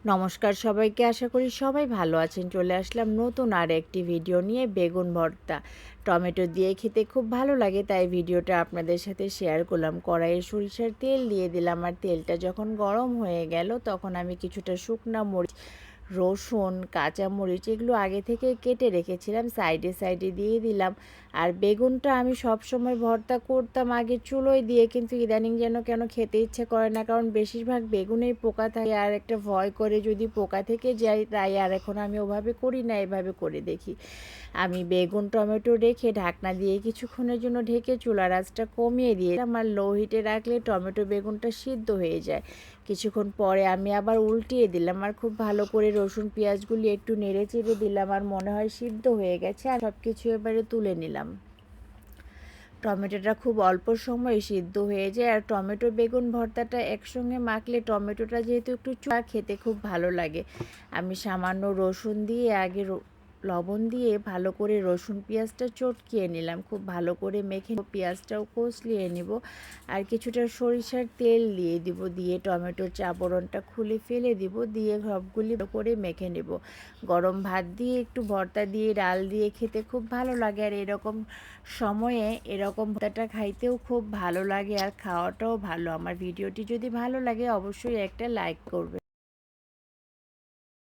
নমস্কার সবাইকে, আশা করি সবাই ভালো আছেন। চলে আসলাম নতুন আর একটি ভিডিও নিয়ে। বেগুন ভর্তা টমেটো দিয়ে খেতে খুব ভালো লাগে, তাই ভিডিওটা আপনাদের সাথে শেয়ার করলাম। কড়াইয়ে সরিষার তেল দিয়ে দিলাম, আর তেলটা যখন গরম হয়ে গেল তখন আমি কিছুটা শুকনা মরিচ, রসুন, কাঁচামরিচ এগুলো আগে থেকে কেটে রেখেছিলাম, সাইডে সাইডে দিয়ে দিলাম। আর বেগুনটা আমি সব সময় ভর্তা করতাম আগে চুলোয় দিয়ে, কিন্তু ইদানিং যেন কেন খেতে ইচ্ছে করে না, কারণ বেশিরভাগ বেগুনেই পোকা থাকে আর একটা ভয় করে যদি পোকা থেকে যায়, তাই আর এখন আমি ওভাবে করি না, এভাবে করে দেখি। আমি বেগুন টমেটো রেখে ঢাকনা দিয়ে কিছুক্ষণের জন্য ঢেকে চুলার আঁচটা কমিয়ে দিয়ে আমার লো হিটে রাখলে টমেটো বেগুনটা সিদ্ধ হয়ে যায়। কিছুক্ষণ পরে আমি আবার উল্টিয়ে দিলাম, আর খুব ভালো করে রসুন পেঁয়াজগুলি একটু নেড়ে চেড়ে দিলাম, আর মনে হয় সিদ্ধ হয়ে গেছে। আর সব কিছু এবারে তুলে নিলাম। টমেটোটা খুব অল্প সময়ে সিদ্ধ হয়ে যায়, আর টমেটো বেগুন ভর্তাটা একসঙ্গে মাখলে টমেটোটা যেহেতু একটু খেতে খুব ভালো লাগে। আমি সামান্য রসুন দিয়ে আগে লবণ দিয়ে ভালো করে রসুন পেঁয়াজটা চটকিয়ে নিলাম, খুব ভালো করে মেখে পেঁয়াজটাও কষলিয়ে নিব। আর কিছুটা সরিষার তেল দিয়ে দিব, দিয়ে টমেটোর চাপড়নটা খুলে ফেলে দিব, দিয়ে সবগুলি করে মেখে নেব। গরম ভাত দিয়ে একটু ভর্তা দিয়ে ডাল দিয়ে খেতে খুব ভালো লাগে, আর এরকম সময়ে এরকম ভর্তাটা খাইতেও খুব ভালো লাগে, আর খাওয়াটাও ভালো। আমার ভিডিওটি যদি ভালো লাগে অবশ্যই একটা লাইক করবে।